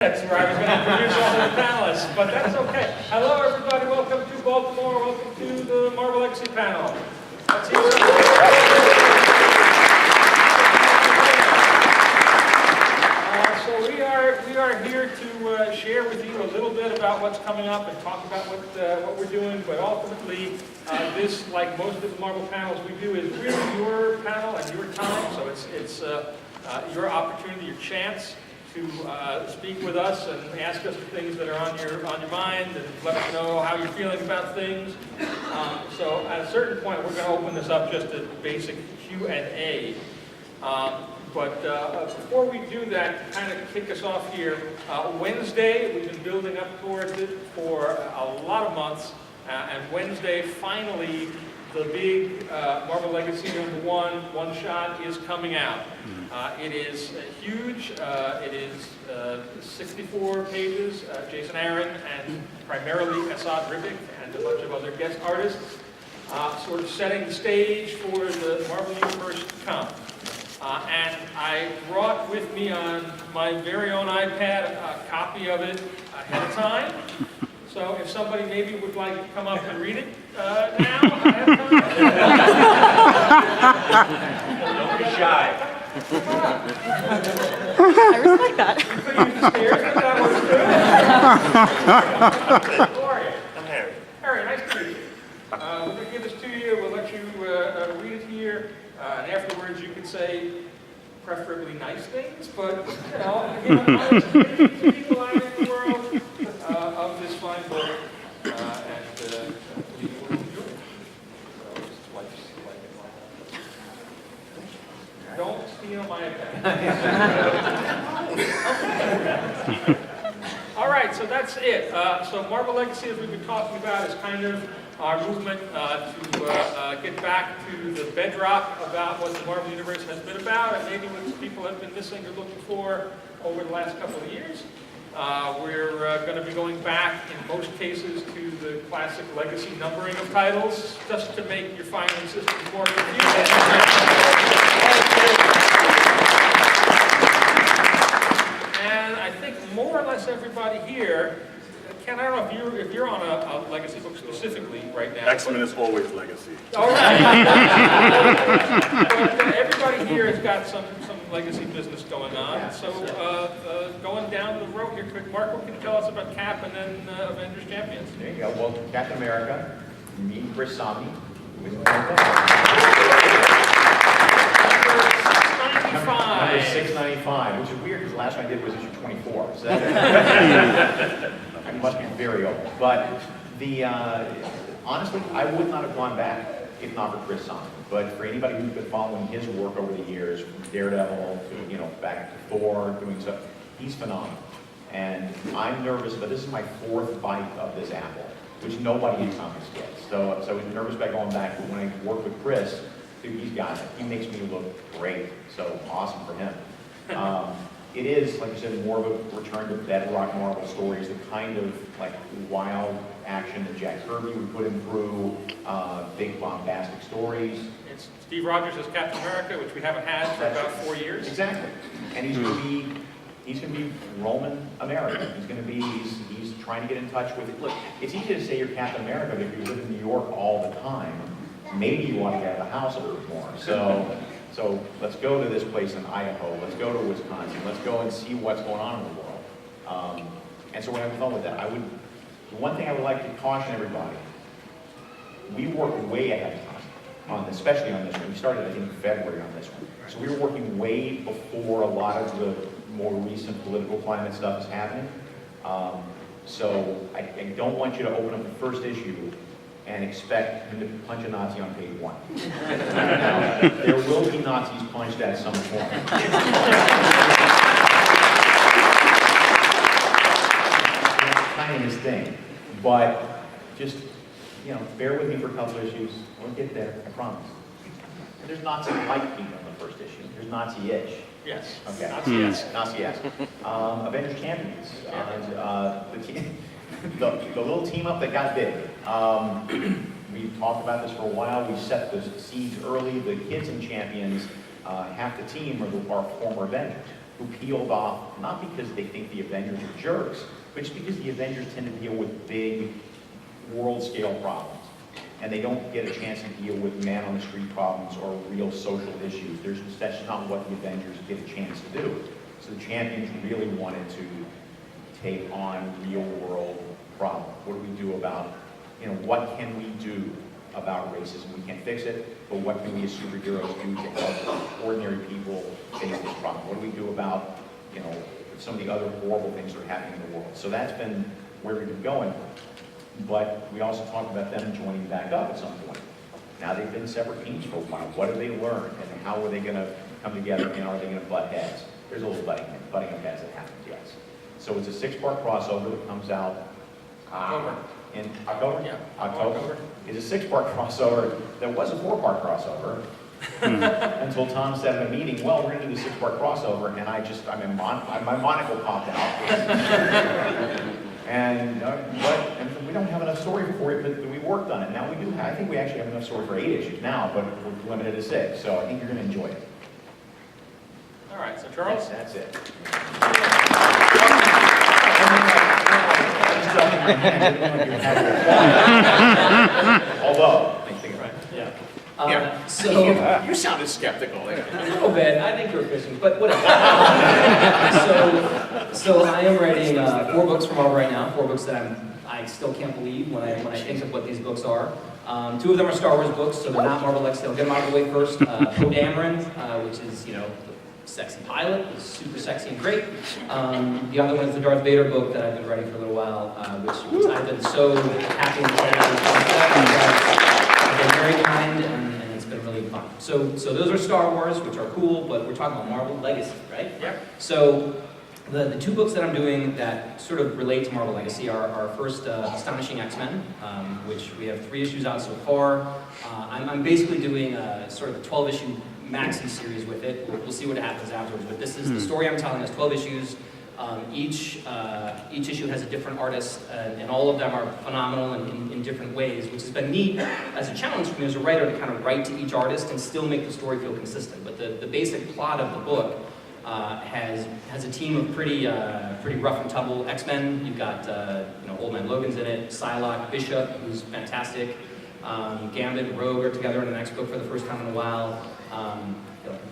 That's where I was going to introduce all the panelists, but that's okay. Hello, everybody. Welcome to Baltimore. Welcome to the Marvel Legacy panel. Let's hear so we are here to share with you a little bit about what's coming up and talk about what we're doing. But ultimately, this, like most of the Marvel panels we do, is really your panel and your time. So it's your opportunity, your chance to speak with us and ask us the things that are on your mind and let us know how you're feeling about things. So at a certain point, we're going to open this up just to basic Q&A. But before we do that, to kind of kick us off here, Wednesday, we've been building up towards it for a lot of months, and Wednesday, finally, the big Marvel Legacy #1 one-shot is coming out. It is huge. It is 64 pages. Jason Aaron and primarily Asad Ribic and a bunch of other guest artists, sort of setting the stage for the Marvel Universe to come. And I brought with me on my very own iPad a copy of it ahead of time. So if somebody maybe would like to come up and read it now, ahead of time. Don't be shy. I respect that. You could use the stairs, but that works too. How are you? I'm Harry. Harry, nice to meet you. We're going to give this to you. We'll let you read it here. And afterwards you can say preferably nice things, but people out in the world of this fine book, and we will enjoy it. So just like it. Don't steal my pen. All right, so that's it. So Marvel Legacy, as we've been talking about, is kind of our movement to get back to the bedrock about what the Marvel Universe has been about, and maybe what people have been missing or looking for over the last couple of years. We're going to be going back, in most cases, to the classic legacy numbering of titles, just to make your filing systems more confusing. And I think more or less everybody here, Ken, I don't know if you're on a legacy book specifically right now. X-Men is always legacy. All right. But everybody here has got some legacy business going on. So going down the road here, Mark, what can you tell us about Cap and then Avengers Champions? There you go. Well, Captain America, meet Chris Samnee, who is number 695, which is weird because the last one I did was issue 24. So that must be very old. But honestly, I would not have gone back if not for Chris Samnee. But for anybody who's been following his work over the years, from Daredevil to back to Thor, doing stuff, he's phenomenal. And I'm nervous, but this is my 4th bite of this apple, which nobody in comics gets. So I was nervous about going back, but when I work with Chris, dude, he's got it. He makes me look great. So awesome for him. It is, like you said, more of a return to bedrock Marvel stories, the kind of like wild action that Jack Kirby would put him through, big bombastic stories. It's Steve Rogers as Captain America, which we haven't had for about 4 years. Exactly. And he's going to be Roman American. He's trying to get in touch with it. Look, it's easy to say you're Captain America, but if you live in New York all the time, maybe you want to get out of the house a little more. So let's go to this place in Idaho. Let's go to Wisconsin. Let's go and see what's going on in the world. And so we're having fun with that. The one thing I would like to caution everybody, we work way ahead of time, especially on this one. We started, I think, in February on this one. So we were working way before a lot of the more recent political climate stuff is happening. So I don't want you to open up the first issue and expect him to punch a Nazi on page 1. Now, there will be Nazis punched at some point. That's kind of his thing. But just, bear with me for a couple issues. We'll get there, I promise. And there's Nazi-like people in the first issue. There's Nazi-ish. Yes. Okay. Nazi-esque. Nazi-esque. Avengers Champions. The little team up that got big. We talked about this for a while. We set the seeds early. The kids in Champions, half the team are former Avengers. who peeled off, not because they think the Avengers are jerks, but just because the Avengers tend to deal with big world-scale problems. And they don't get a chance to deal with man-on-the-street problems or real social issues. That's not what the Avengers get a chance to do. So the Champions really wanted to take on real-world problems. What do we do about, what can we do about racism? We can't fix it, but what can we as superheroes do to help ordinary people face this problem? What do we do about, some of the other horrible things that are happening in the world? So that's been where we've been going. But we also talked about them joining back up at some point. Now they've been separate teams for a while. What have they learned, and how are they going to come together, and are they going to butt heads? There's a little butting of heads that happens, yes. So it's a 6-part crossover that comes out in October? Yeah. October. It's a 6-part crossover that was a 4-part crossover until Tom said in a meeting, well, we're going to do the 6-part crossover, and my monocle popped out. And we don't have enough story for it, but we worked on it. Now we do. I think we actually have enough story for 8 issues now, but we're limited to 6. So I think you're going to enjoy it. All right, so Charles? That's it. Although, Right. Yeah. you sounded skeptical. A little bit. I think you're fishing, but whatever. So I am writing 4 books for Marvel right now. 4 books that I still can't believe when I think of what these books are. 2 of them are Star Wars books, so they're not Marvel X. They'll get them out of the way first. Poe Dameron, which is the sexy pilot, is super sexy and great. The other one is the Darth Vader book that I've been writing for a little while, which I've been so happy and excited. They're very kind, and it's been really fun. So those are Star Wars, which are cool, but we're talking about Marvel Legacy, right? Yeah. So the 2 books that I'm doing that sort of relate to Marvel Legacy are our first Astonishing X-Men, which we have 3 issues out so far. I'm basically doing sort of a 12-issue maxi series with it. We'll see what happens afterwards, but this is the story I'm telling. It's 12 issues. Each issue has a different artist, and all of them are phenomenal in different ways, which has been neat as a challenge for me as a writer to kind of write to each artist and still make the story feel consistent. But the basic plot of the book has a team of pretty rough and tumble X-Men. You've got Old Man Logan's in it, Psylocke, Bishop, who's fantastic. Gambit and Rogue are together in the next book for the first time in a while.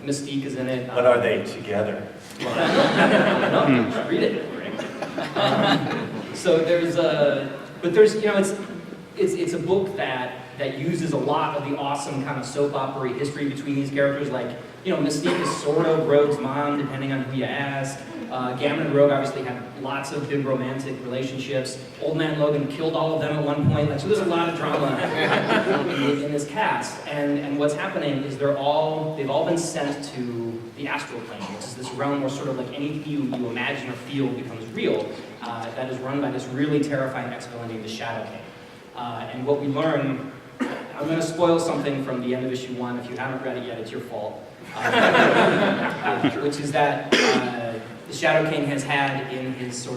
Mystique is in it. But are they together? Well, I don't know. Just read it. So it's a book that uses a lot of the awesome kind of soap opera history between these characters. Like, Mystique is sort of Rogue's mom, depending on who you ask. Gambit and Rogue obviously had lots of big romantic relationships. Old Man Logan killed all of them at one point. So there's a lot of drama in this cast. And what's happening is they've all been sent to the astral plane, which is this realm where sort of like anything you imagine or feel becomes real. That is run by this really terrifying ex-villain named the Shadow King. And what we learn, I'm going to spoil something from the end of issue 1. If you haven't read it yet, it's your fault. Which is that the Shadow King has had in his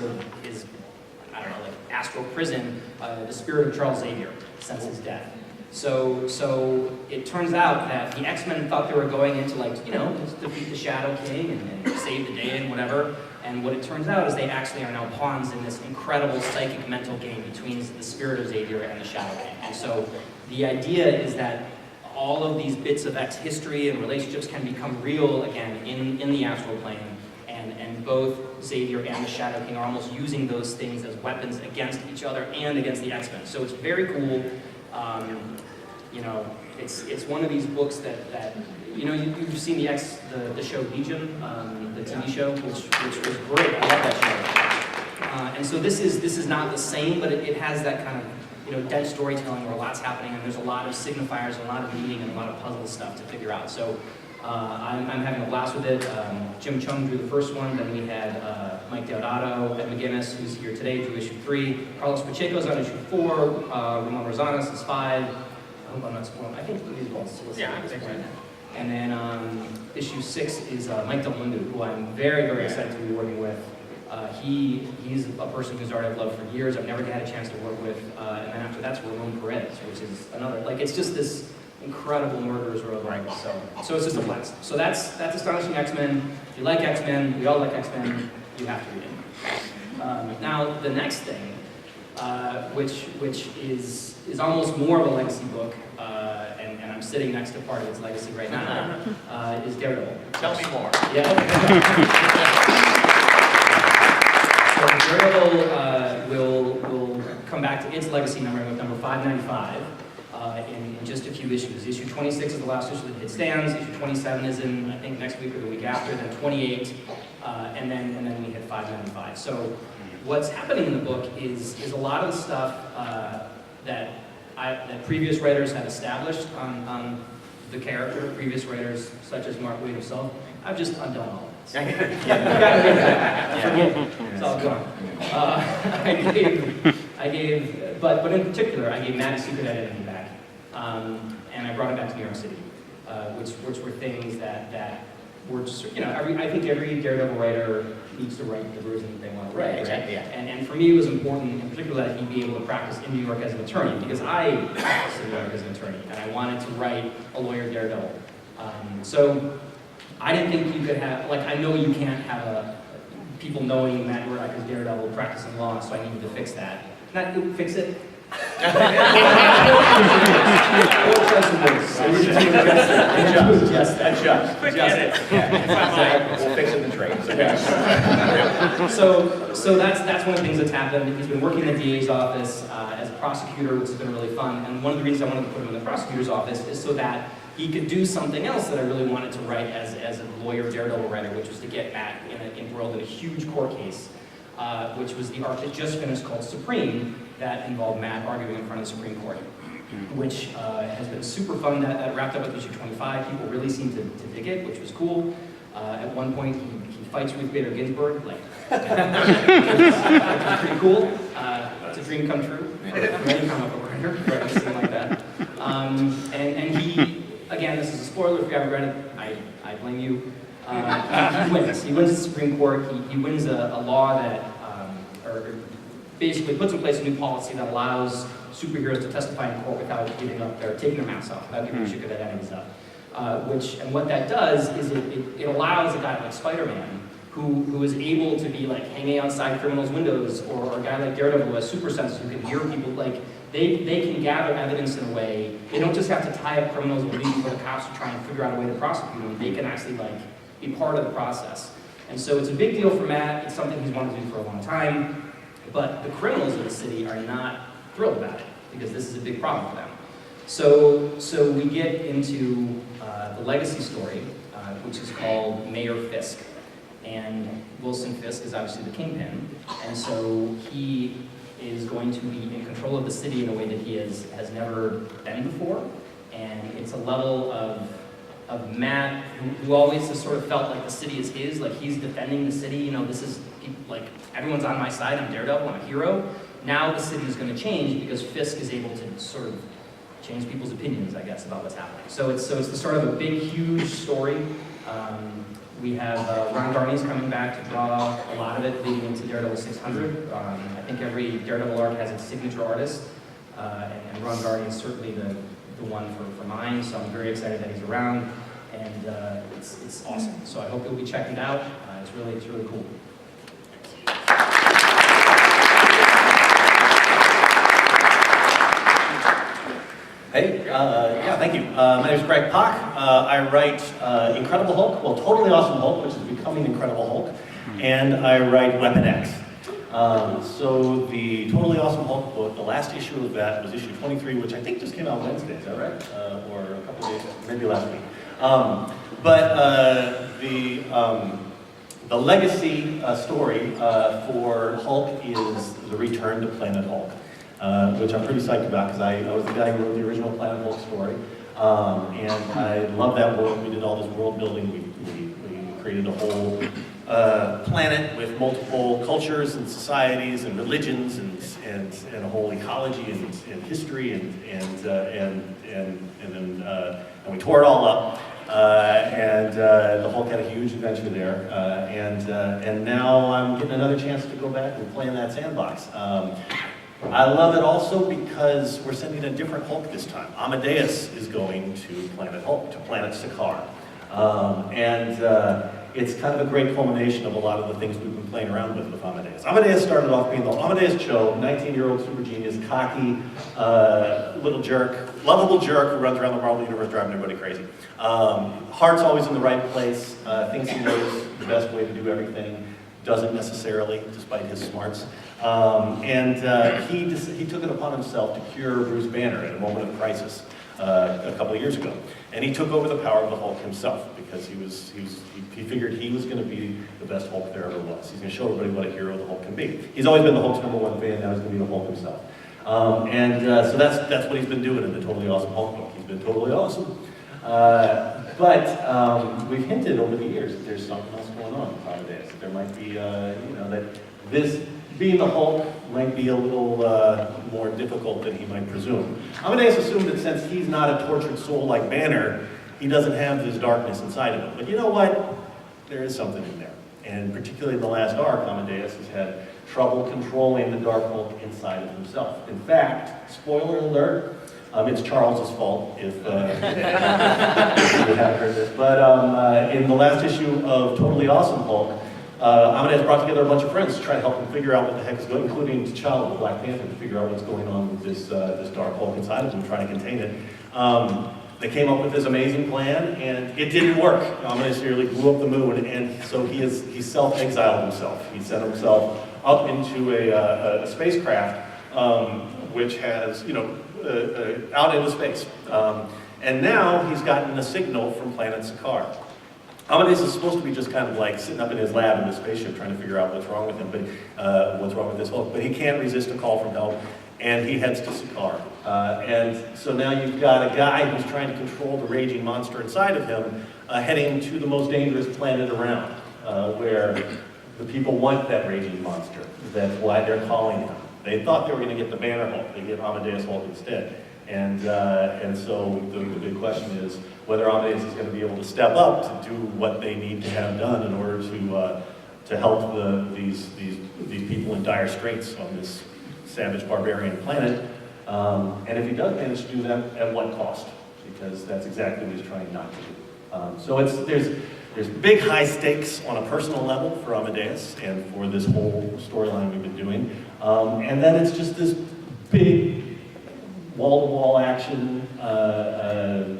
astral prison the spirit of Charles Xavier since his death. So it turns out that the X-Men thought they were going into just defeat the Shadow King and save the day and whatever. And what it turns out is they actually are now pawns in this incredible psychic mental game between the spirit of Xavier and the Shadow King. And so the idea is that all of these bits of X history and relationships can become real again in the astral plane. And both Xavier and the Shadow King are almost using those things as weapons against each other and against the X-Men. So it's very cool. It's one of these books that you've seen the show Legion, the TV show, which was great. I love that show. And so this is not the same, but it has that kind of dense storytelling where a lot's happening and there's a lot of signifiers, and a lot of meaning, and a lot of puzzle stuff to figure out. So I'm having a blast with it. Jim Chung drew the first one, then we had Mike Deodato, Ed McGuinness, who's here today, drew issue 3. Carlos Pacheco's on issue 4, Ramon Rosales is 5. I hope I'm not spoiling. I think these are all solicited. Yeah, I think so. And then issue 6 is Mike Del Mundo, who I'm very, very excited to be working with. He's a person whose art I've loved for years. I've never had a chance to work with. And then after that's Ramon Perez, which is another, it's just this incredible murderers rogue. So it's just a blast. So that's Astonishing X-Men. If you like X-Men, we all like X-Men, you have to read it. Now the next thing, which is almost more of a legacy book, and I'm sitting next to part of its legacy right now, is Daredevil. Tell me more. Yeah. So Daredevil will come back to its legacy number with number 595 in just a few issues. Issue 26 is the last issue that it stands. Issue 27 is in, I think, next week or the week after. Then 28, and then we hit 595. So what's happening in the book is a lot of the stuff that previous writers have established on the character, previous writers such as Mark Waid himself. I've just undone all of it. It's all gone. I gave, but in particular, I gave Matt a secret identity back, and I brought him back to New York City, which were things that were just, I think every Daredevil writer needs to write the version that they want to write, right? Exactly, yeah. And for me, it was important, in particular, that he be able to practice in New York as an attorney, because I practice in New York as an attorney, and I wanted to write a lawyer Daredevil. So I didn't think you could have, I know you can't have people knowing Matt Murdock is Daredevil practicing law, so I needed to fix that. Not fix it. We'll fix it in the trade. So that's one of the things that's happened. He's been working in the DA's office as a prosecutor, which has been really fun. And one of the reasons I wanted to put him in the prosecutor's office is so that he could do something else that I really wanted to write as a lawyer Daredevil writer, which was to get Matt embroiled in a huge court case, which was the arc that just finished called Supreme, that involved Matt arguing in front of the Supreme Court, which has been super fun. That wrapped up with issue 25. People really seemed to dig it, which was cool. At one point, he fights Ruth Bader Ginsburg, which was pretty cool. It's a dream come true for any comic book writer, or something like that. And he, again, this is a spoiler if you haven't read it, I blame you. He wins. He wins the Supreme Court. He wins a law that, or basically puts in place a new policy that allows superheroes to testify in court without giving up taking their masks off, without giving their secret identities up. And what that does is it allows a guy like Spider-Man, who is able to be hanging outside criminals' windows, or a guy like Daredevil who has super senses who can hear people, they can gather evidence in a way. They don't just have to tie up criminals and leave them for the cops to try and figure out a way to prosecute them. They can actually be part of the process. And so it's a big deal for Matt. It's something he's wanted to do for a long time. But the criminals of the city are not thrilled about it, because this is a big problem for them. So we get into the legacy story, which is called Mayor Fisk. And Wilson Fisk is obviously the kingpin, and so he is going to be in control of the city in a way that he has never been before. And it's a level of Matt, who always has sort of felt like the city is his, like he's defending the city. This is everyone's on my side. I'm Daredevil. I'm a hero. Now the city is going to change because Fisk is able to sort of change people's opinions, I guess, about what's happening. So it's the sort of a big, huge story. We have Ron Garney's coming back to draw a lot of it leading into Daredevil 600. I think every Daredevil arc has its signature artist, and Ron Garney is certainly the one for mine, so I'm very excited that he's around, and it's awesome. So I hope you'll be checking it out. It's really cool. Hey, yeah, thank you. My name is Greg Pak. I write Incredible Hulk, well, Totally Awesome Hulk, which is becoming Incredible Hulk, and I write Weapon X. So the Totally Awesome Hulk book, the last issue of that was issue 23, which I think just came out Wednesday, is that right? Or a couple of days, maybe last week. The legacy story for Hulk is the return to Planet Hulk. Which I'm pretty psyched about, because I was the guy who wrote the original Planet Hulk story, and I love that world. We did all this world building. We created a whole planet with multiple cultures and societies and religions and a whole ecology and history and we tore it all up. The Hulk had a huge adventure there, and now I'm getting another chance to go back and play in that sandbox. I love it also because we're sending a different Hulk this time. Amadeus is going to Planet Hulk, to Planet Sakaar. It's kind of a great culmination of a lot of the things we've been playing around with Amadeus. Amadeus started off being the Amadeus Cho, 19-year-old super genius, cocky, little jerk, lovable jerk who runs around the Marvel Universe driving everybody crazy. Heart's always in the right place, thinks he knows the best way to do everything, doesn't necessarily, despite his smarts. He took it upon himself to cure Bruce Banner at a moment of crisis a couple of years ago. And he took over the power of the Hulk himself because he figured he was going to be the best Hulk there ever was. He's going to show everybody what a hero the Hulk can be. He's always been the Hulk's #1 fan, now he's going to be the Hulk himself. So that's what he's been doing in the Totally Awesome Hulk book. He's been totally awesome. But we've hinted over the years that there's something else going on with Amadeus. That there might be, that this being the Hulk might be a little more difficult than he might presume. Amadeus assumed that since he's not a tortured soul like Banner, he doesn't have this darkness inside of him. But you know what? There is something in there. And particularly in the last arc, Amadeus has had trouble controlling the Dark Hulk inside of himself. In fact, spoiler alert, it's Charles's fault if you haven't heard this. But in the last issue of Totally Awesome Hulk, Amadeus brought together a bunch of friends to try to help him figure out what the heck is going on, including T'Challa, the Black Panther, to figure out what's going on with this Dark Hulk inside of him, trying to contain it. They came up with this amazing plan, and it didn't work. Amadeus nearly blew up the moon, and so he self-exiled himself. He sent himself up into a spacecraft, which has, out into space. And now he's gotten a signal from planet Sakaar. Amadeus is supposed to be just kind of like sitting up in his lab in his spaceship trying to figure out what's wrong with him, but what's wrong with this Hulk. But he can't resist a call from help, and he heads to Sakaar. And so now you've got a guy who's trying to control the raging monster inside of him, heading to the most dangerous planet around, where the people want that raging monster. That's why they're calling him. They thought they were going to get the Banner Hulk. They get Amadeus Hulk instead. And so the big question is whether Amadeus is going to be able to step up to do what they need to have done in order to help these people in dire straits on this savage barbarian planet. And if he does manage to do that, at what cost? Because that's exactly what he's trying not to do. So there's big high stakes on a personal level for Amadeus and for this whole storyline we've been doing. And then it's just this big wall-to-wall action,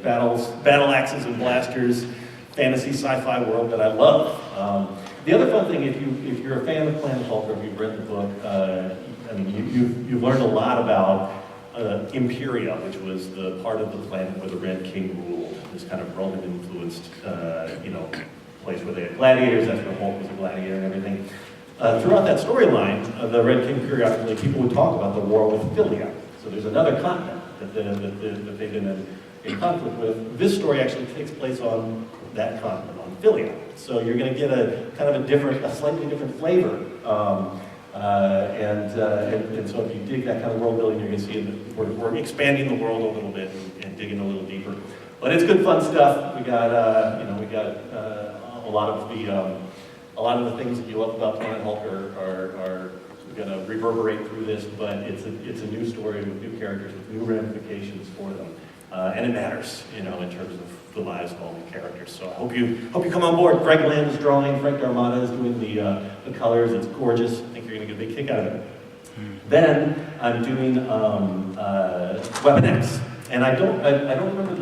battle axes and blasters, fantasy sci-fi world that I love. The other fun thing, if you're a fan of Planet Hulk or if you've read the book, you've learned a lot about Imperia, which was the part of the planet where the Red King ruled. This kind of Roman-influenced, place where they had gladiators. That's where Hulk was a gladiator and everything. Throughout that storyline, the Red King periodically, people would talk about the war with Philia. So there's another continent that they've been in conflict with. This story actually takes place on that continent, on Philia. So you're going to get a kind of a slightly different flavor. And so if you dig that kind of world building, you're going to see that we're expanding the world a little bit and digging a little deeper. But it's good, fun stuff. We got a lot of the things that you love about Planet Hulk are going to reverberate through this. But it's a new story with new characters with new ramifications for them, and it matters, in terms of the lives of all the characters. So I hope you come on board. Greg Land is drawing. Frank Darmada is doing the colors. It's gorgeous. I think you're going to get a big kick out of it. Then I'm doing Weapon X. And I don't remember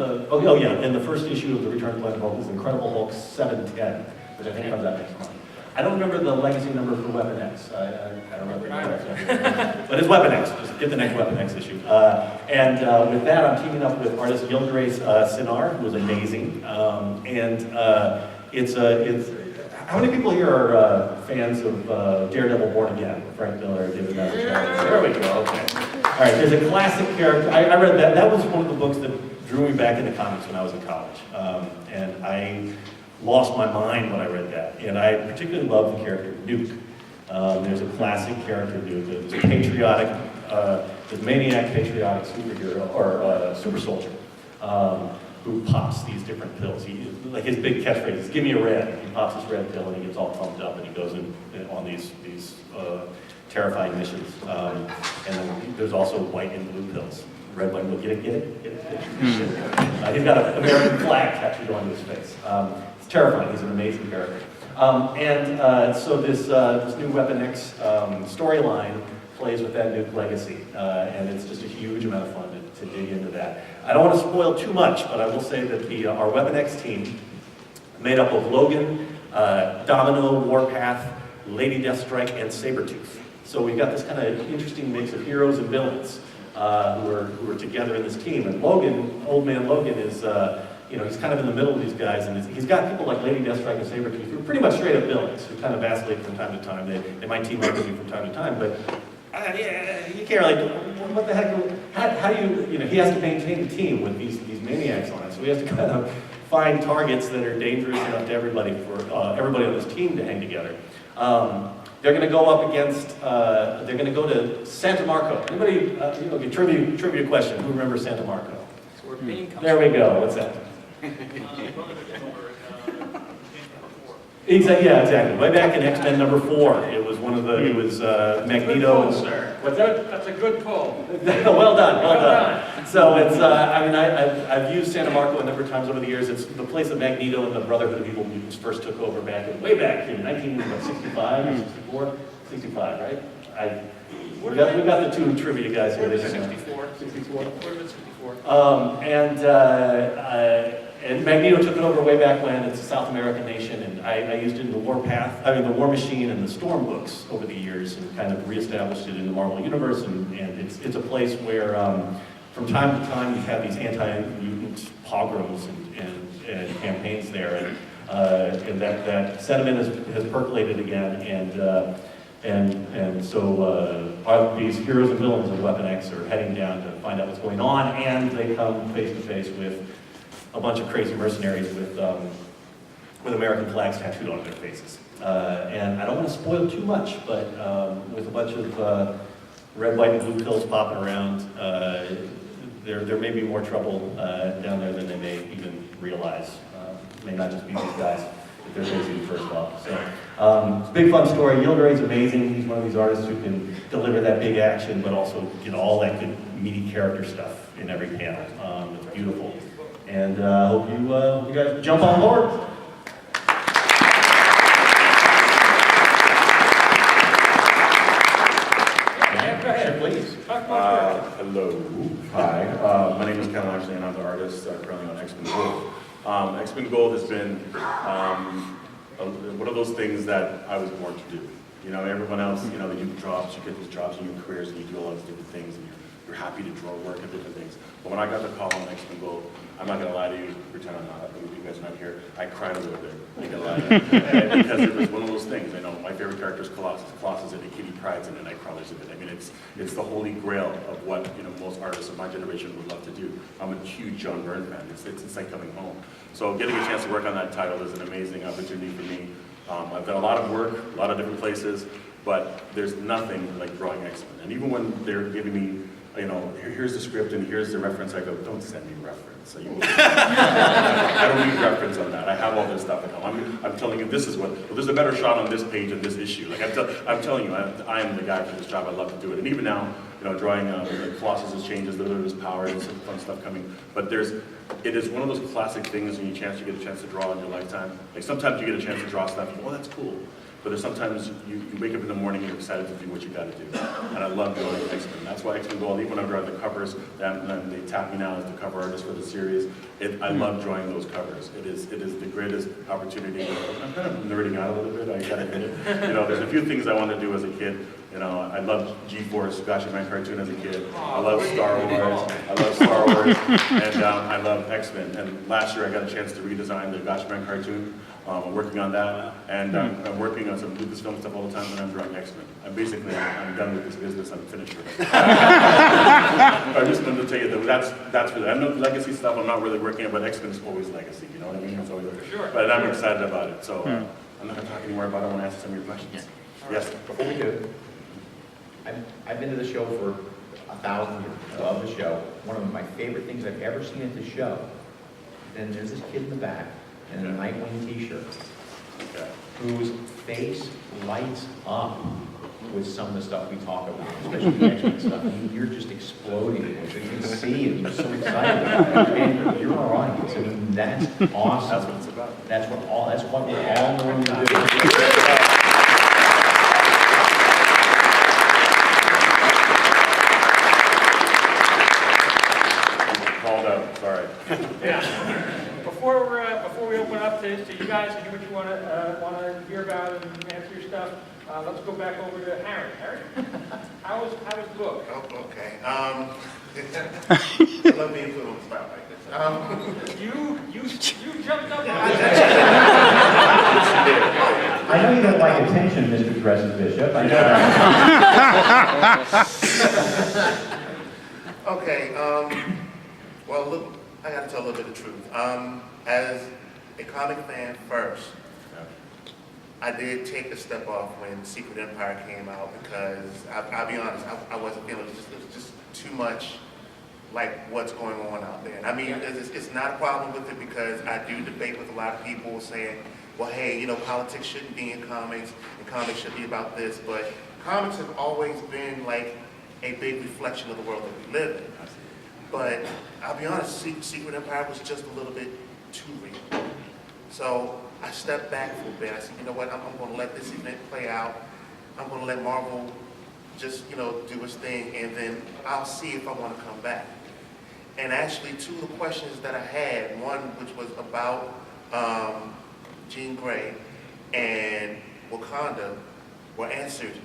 and the first issue of the Return to Planet Hulk is Incredible Hulk 710, which I think comes out next month. I don't remember the legacy number for Weapon X. I don't remember it. But it's Weapon X. Just get the next Weapon X issue. With that, I'm teaming up with artist Yildiz Sinar, who is amazing. How many people here are fans of Daredevil Born Again? Frank Miller, David Mazzucchelli. There we go. Okay. All right. There's a classic character. I read that. That was one of the books that drew me back into comics when I was in college, and I lost my mind when I read that. And I particularly love the character Nuke. There's a classic character Nuke, this patriotic, this maniac patriotic superhero or super soldier. Who pops these different pills. Like his big catchphrase is, "Give me a red." He pops this red pill and he gets all pumped up and he goes in on these terrifying missions. And then there's also white and blue pills. Red, white, blue. Get it? He's got an American flag tattooed on his face. It's terrifying. He's an amazing character. So this new Weapon X storyline plays with that nuke legacy, and it's just a huge amount of fun to dig into that. I don't want to spoil too much, but I will say that our Weapon X team, made up of Logan, Domino, Warpath, Lady Deathstrike, and Sabretooth. So we've got this kind of interesting mix of heroes and villains who are together in this team. And Logan, old man Logan, is he's kind of in the middle of these guys, and he's got people like Lady Deathstrike and Sabretooth who are pretty much straight up villains who kind of vacillate from time to time. They might team up with you from time to time, but you can't really, what the heck, how do you he has to maintain the team with these maniacs on it, so he has to kind of find targets that are dangerous enough to everybody for everybody on this team to hang together. They're going to go up against, they're going to go to Santa Marco. Anybody, trivia question, who remembers Santa Marco? That's where Bane comes There we go, what's that? Exactly. Way back in X-Men number 4, it was one of the, it was Magneto. Good pull, sir. What's that? That's a good pull. Well done. So it's, I've used Santa Marco a number of times over the years. It's the place that Magneto and the Brotherhood of Evil Mutants first took over way back in 1965, 64, 65, right? We got the two trivia guys here. 64. 64. 64. And Magneto took it over way back when. It's a South American nation, and I used it in the War Machine and the Storm books over the years, and kind of reestablished it in the Marvel Universe. And it's a place where, from time to time, you have these anti-mutant pogroms and campaigns there, and that sentiment has percolated again. And so these heroes and villains of Weapon X are heading down to find out what's going on, and they come face to face with a bunch of crazy mercenaries with American flags tattooed on their faces. And I don't want to spoil too much, but with a bunch of red, white, and blue pills popping around, there may be more trouble down there than they may even realize. It may not just be these guys that they're facing first off. So it's a big fun story. Yildirim's amazing. He's one of these artists who can deliver that big action, but also get all that good meaty character stuff in every panel. It's beautiful. And I hope you guys jump on board. Yeah, go ahead. Please. Hello. Hi. My name is Ken Lashley, and I'm the artist currently on X-Men Gold. X-Men Gold has been one of those things that I was born to do. You know, everyone else, you get jobs, you get these jobs in your careers, and you do all these different things, and you're happy to draw work and different things. But when I got the call on X-Men Gold, I'm not going to lie to you, pretend I'm not, you guys are not here, I cried a little bit, I ain't gonna lie to you. Because it was one of those things, my favorite character is Colossus. Colossus in it, Kitty prides in it, Nightcrawler's in it. I mean, it's the holy grail of what, most artists of my generation would love to do. I'm a huge John Byrne fan, it's like coming home. So getting a chance to work on that title is an amazing opportunity for me. I've done a lot of work, a lot of different places, but there's nothing like drawing X-Men. And even when they're giving me, here's the script and here's the reference, I go, don't send me reference. I don't need reference on that. I have all this stuff at home. I'm telling you, this is well, there's a better shot on this page in this issue. Like I'm telling you, I am the guy for this job. I love to do it. And even now, drawing Colossus' changes, a little bit of his power, and some fun stuff coming. But it is one of those classic things when you get a chance to draw in your lifetime. Like sometimes you get a chance to draw stuff, and you go, oh, that's cool. But there's sometimes you wake up in the morning and you're excited to do what you got to do. And I love drawing X-Men. That's why X-Men Gold, even when I draw the covers, and they tap me now as the cover artist for the series, I love drawing those covers. It is the greatest opportunity. I'm kind of nerding out a little bit, I gotta admit it. There's a few things I wanted to do as a kid. I loved G-Force, Gatchaman cartoon as a kid. I love Star Wars. And I love X-Men. And last year I got a chance to redesign the Gatchaman cartoon. I'm working on that, and I'm working on some Lucasfilm stuff all the time when I'm drawing X-Men. I'm done with this business, I'm finished with it. I just wanted to tell you that's really, I know legacy stuff I'm not really working on, but X-Men is always legacy, you know what I mean? It's always, sure. But I'm excited about it, so I'm not going to talk anymore about it. I want to answer some of your questions. Yes? Before we do, I've been to the show for 1,000 years. I love the show. One of my favorite things I've ever seen at the show. Then there's this kid in the back in a Nightwing t-shirt whose face lights up with some of the stuff we talk about, especially the X-Men stuff. You're just exploding. You can see it. You're so excited. And you're our audience. I mean, that's awesome. That's what it's about. That's what we're all going to do. Called out, sorry. Yeah. Before we open up to you guys and hear what you want to hear about and answer your stuff, let's go back over to Harry. Harry, how was the book? Oh, okay. I love being put on the spot like this. You jumped up. I know you don't like attention, Mr. Progressive Bishop. I know that. Okay. Well, look, I got to tell a little bit of the truth. As a comic fan first, I did take a step off when Secret Empire came out because I'll be honest, I wasn't feeling it. It was just too much like what's going on out there. And I mean, it's not a problem with it because I do debate with a lot of people saying, well, hey, you know, politics shouldn't be in comics and comics should be about this, but comics have always been like a big reflection of the world that we live in. But I'll be honest, Secret Empire was just a little bit too real. So I stepped back for a bit. I said, you know what, I'm going to let this event play out. I'm going to let Marvel just, you know, do its thing, and then I'll see if I want to come back. And actually, two of the questions that I had, one which was about Jean Grey and Wakanda, were answered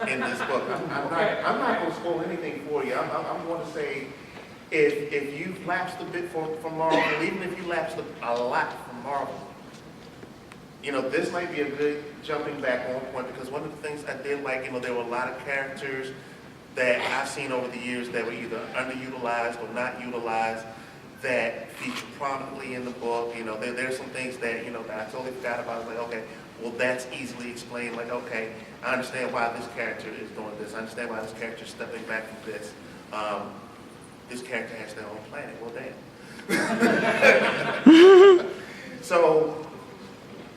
in this book. I'm not going to spoil anything for you. I'm going to say, if you've lapsed a bit from Marvel, even if you lapsed a lot from Marvel, you know, this might be a good jumping back on point because one of the things I did like, you know, there were a lot of characters that I've seen over the years that were either underutilized or not utilized that feature prominently in the book. You know, there's some things that, you know, that I totally forgot about. I was like, okay, well, that's easily explained. Like, okay, I understand why this character is doing this. I understand why this character is stepping back from this. This character has their own planet. Well, damn. So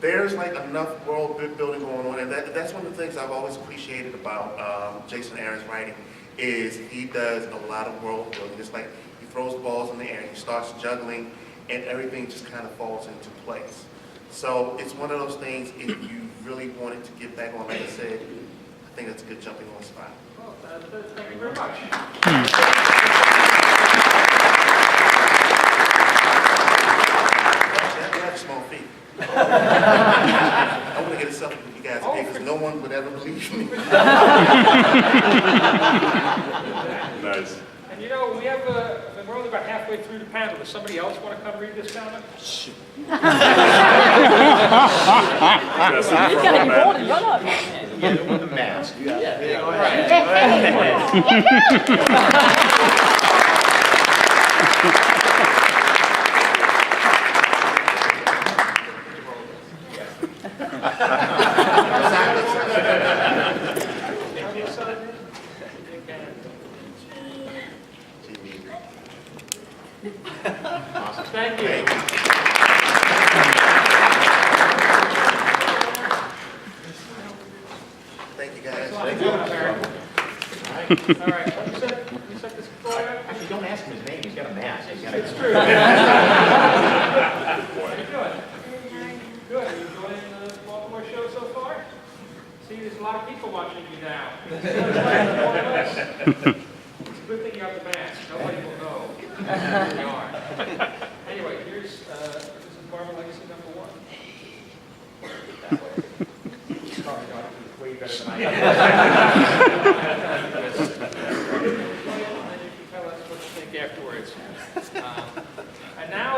there's like enough world building going on, and that's one of the things I've always appreciated about Jason Aaron's writing is he does a lot of world building. It's like he throws the balls in the air, he starts juggling, and everything just kind of falls into place. So it's one of those things, if you really wanted to get back on, like I said, I think that's a good jumping on spot. Well, thank you very much. I have small feet. I want to get a selfie with you guys again because no one would ever believe me. Nice. And you know, we're only about halfway through the panel. Does somebody else want to come read this comic? Yes, You gotta be bold and run up. Yeah, the one with the mask. Yeah. All right. Thank you. Thank you, guys. Thank you. All right. Let me set this before you. Actually, don't ask him his name. He's got a mask. He's got It's a... true. How you doing? Good. Are you enjoying the Baltimore show so far? See, there's a lot of people watching you now. It's a good thing you have the mask. Nobody will know who you are. Anyway, this is Marvel Legacy #1. That way. Sorry, God, it's way better than I am. And you can tell us what you think afterwards. And now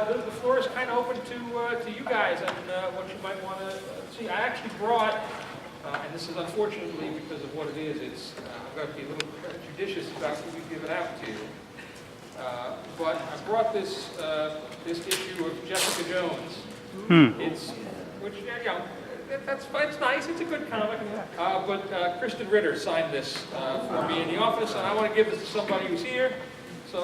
the floor is kind of open to you guys and what you might want to see. I actually brought, and this is unfortunately because of what it is, I've got to be a little judicious about who we give it out to. But I brought this issue of Jessica Jones. It's, which, you know, that's fine, it's nice, it's a good comic. But Kristen Ritter signed this for me in the office, and I want to give this to somebody who's here. So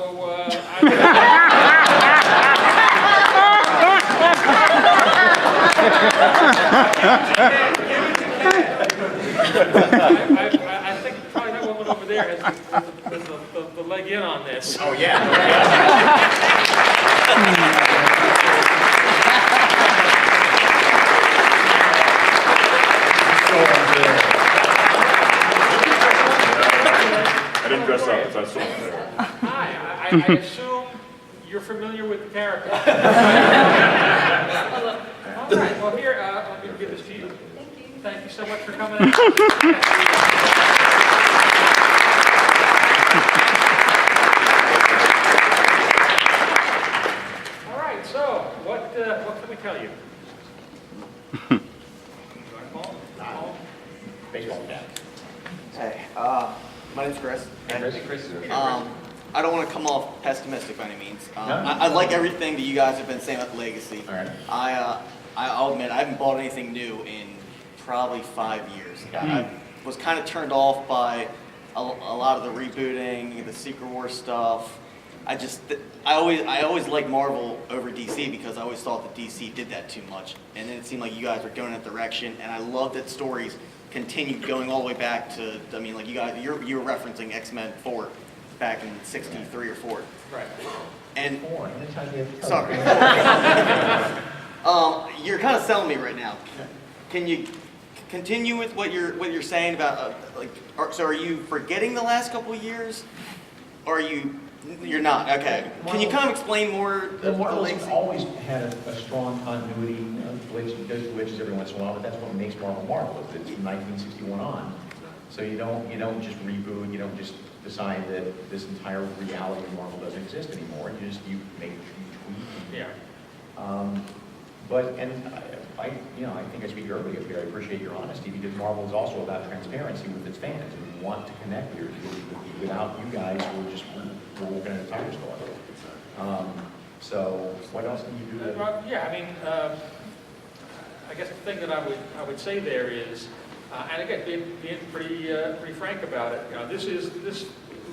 I think probably that woman over there has the leg in on this. Oh, yeah. I didn't dress up, because I saw it there. Hi, I assume you're familiar with the character. All right, well here, let me give this to you. Thank you so much for coming out. All right, so what can we tell you? Paul? Baseball cap. Hey, my name's Chris. Chris. I don't want to come off pessimistic by any means. No. I like everything that you guys have been saying about Legacy. All right. I'll admit, I haven't bought anything new in probably 5 years. Okay. I was kind of turned off by a lot of the rebooting, the Secret Wars stuff. I always liked Marvel over DC because I always thought that DC did that too much. And then it seemed like you guys were going in that direction, and I love that stories continued going all the way back to, I mean, like you were referencing X-Men 4 back in 63 or 4. Right. And Four, anytime you have to sorry. You're kind of selling me right now. Can you continue with what you're saying about so are you forgetting the last couple of years, or you're not? Okay. Can you kind of explain more? The Marvels Legacy? always had a strong continuity, glitches every once in a while, but that's what makes Marvel Marvel. It's from 1961 on. So you don't just reboot, you don't just decide that this entire reality of Marvel doesn't exist anymore. You tweak. Yeah. But I think I speak earlier here. I appreciate your honesty because Marvel is also about transparency with its fans, and we want to connect here. Without you guys, we're working an entire story. So what else can you do? Yeah, I mean, I guess the thing that I would say there is, and again, being pretty frank about it. You know, this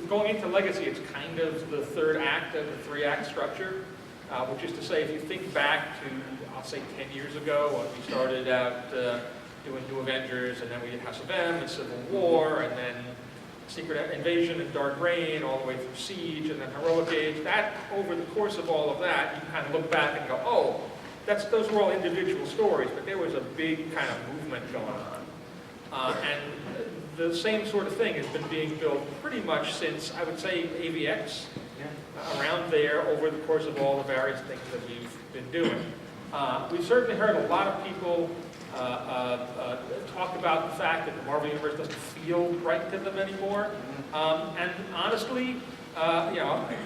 going into Legacy. It's kind of the third act of the 3-act structure, which is to say, if you think back to, I'll say 10 years ago, when we started out doing New Avengers, and then we did House of M and Civil War, and then Secret Invasion and Dark Reign, all the way through Siege, and then Heroic Age. That, over the course of all of that, you kind of look back and go, oh, those were all individual stories, but there was a big kind of movement going on. And the same sort of thing has been being built pretty much since, I would say, AVX, around there, over the course of all the various things that we've been doing. We've certainly heard a lot of people talk about the fact that the Marvel Universe doesn't feel right to them anymore. And honestly,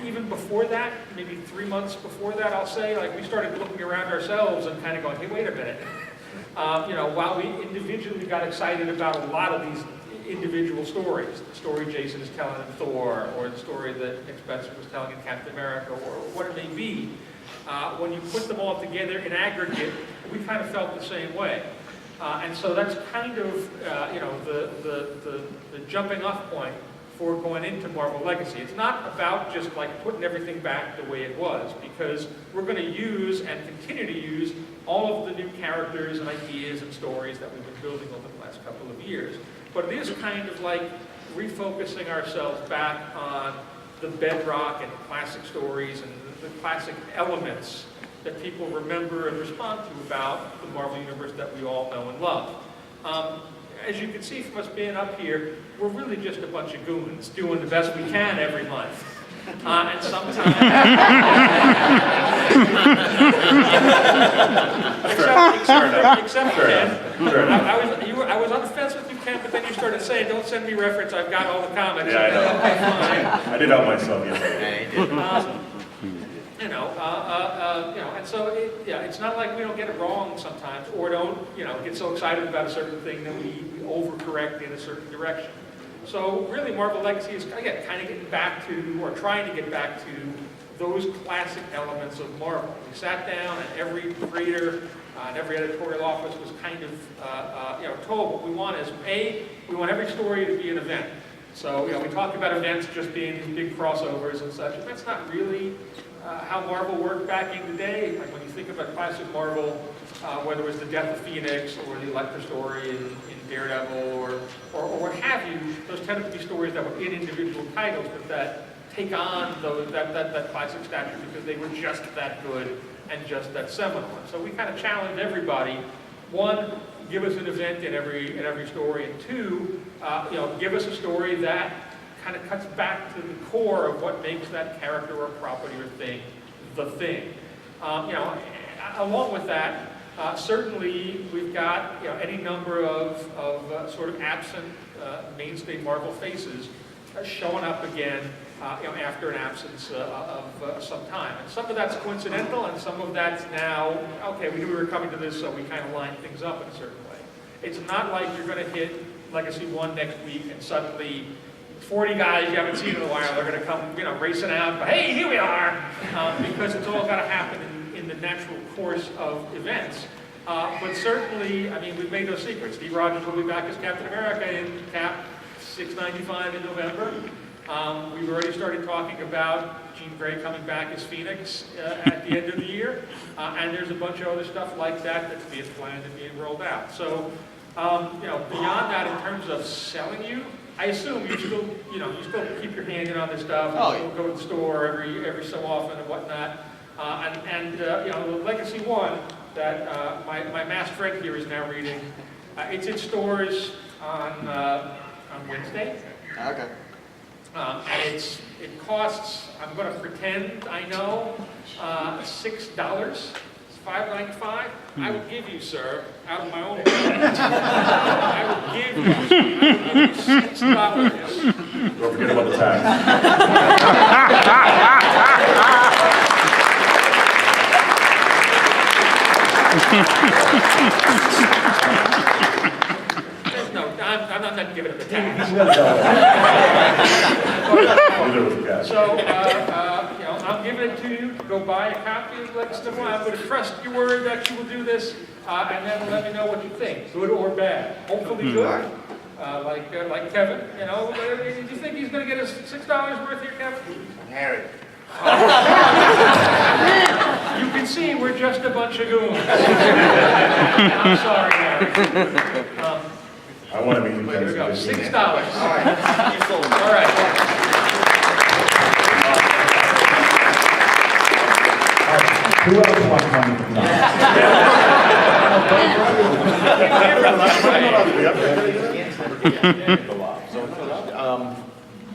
even before that, maybe 3 months before that, I'll say, like, we started looking around ourselves and kind of going, hey, wait a minute. While we individually got excited about a lot of these individual stories, the story Jason is telling in Thor, or the story that Nick Spencer was telling in Captain America, or what it may be, when you put them all together in aggregate, we kind of felt the same way. And so that's kind of, the jumping off point for going into Marvel Legacy. It's not about just like putting everything back the way it was, because we're going to use and continue to use all of the new characters and ideas and stories that we've been building over the last couple of years. But it is kind of like refocusing ourselves back on the bedrock and the classic stories and the classic elements that people remember and respond to about the Marvel Universe that we all know and love. As you can see from us being up here, we're really just a bunch of goons doing the best we can every month. And sometimes... except Ken. I was on the fence with you, Ken, but then you started saying, don't send me reference, I've got all the comics. Yeah, I know. I did out myself yesterday. And so it's not like we don't get it wrong sometimes, or don't, get so excited about a certain thing that we overcorrect in a certain direction. So really, Marvel Legacy is, again, kind of getting back to, or trying to get back to, those classic elements of Marvel. We sat down, and every creator and every editorial office was kind of, told what we want is, we want every story to be an event. So, we talk about events just being these big crossovers and such, and that's not really how Marvel worked back in the day. Like when you think about classic Marvel, whether it was the death of Phoenix or the Elektra story in Daredevil, or what have you, those tended to be stories that were in individual titles, but that take on that classic stature because they were just that good and just that seminal. And so we kind of challenged everybody. One, give us an event in every story, and two, give us a story that kind of cuts back to the core of what makes that character or property or thing the thing. Along with that, certainly we've got any number of sort of absent mainstay Marvel faces showing up again after an absence of some time. And some of that's coincidental, and some of that's now, okay, we knew we were coming to this, so we kind of lined things up in a certain way. It's not like you're going to hit Legacy 1 next week and suddenly 40 guys you haven't seen in a while are going to come racing out, but hey, here we are, because it's all got to happen in the natural course of events. But certainly, I mean, we've made no secrets. Steve Rogers will be back as Captain America in Cap 695 in November. We've already started talking about Jean Grey coming back as Phoenix at the end of the year, and there's a bunch of other stuff like that that's being planned and being rolled out. So, beyond that, in terms of selling you, I assume you still keep your hand in on this stuff. You still go to the store every so often and whatnot. The Legacy 1 that my masked friend here is now reading, it's in stores on Wednesday. Okay. And it costs, I'm going to pretend I know, $6. It's $5.95. I would give you, sir, out of my own wallet, I would give you $6. Don't forget about the tax. No, I'm not giving it the tax. So, I'm giving it to you to go buy a copy of Legacy of One. I'm going to trust your word that you will do this, and then let me know what you think, good or bad. Hopefully good. Like Kevin, do you think he's going to get us $6 worth here, Kevin? Harry. You can see we're just a bunch of goons. I'm sorry, Harry. I want to meet you Here we go, guys. $6. All right. You sold it. All right. Who else wants money from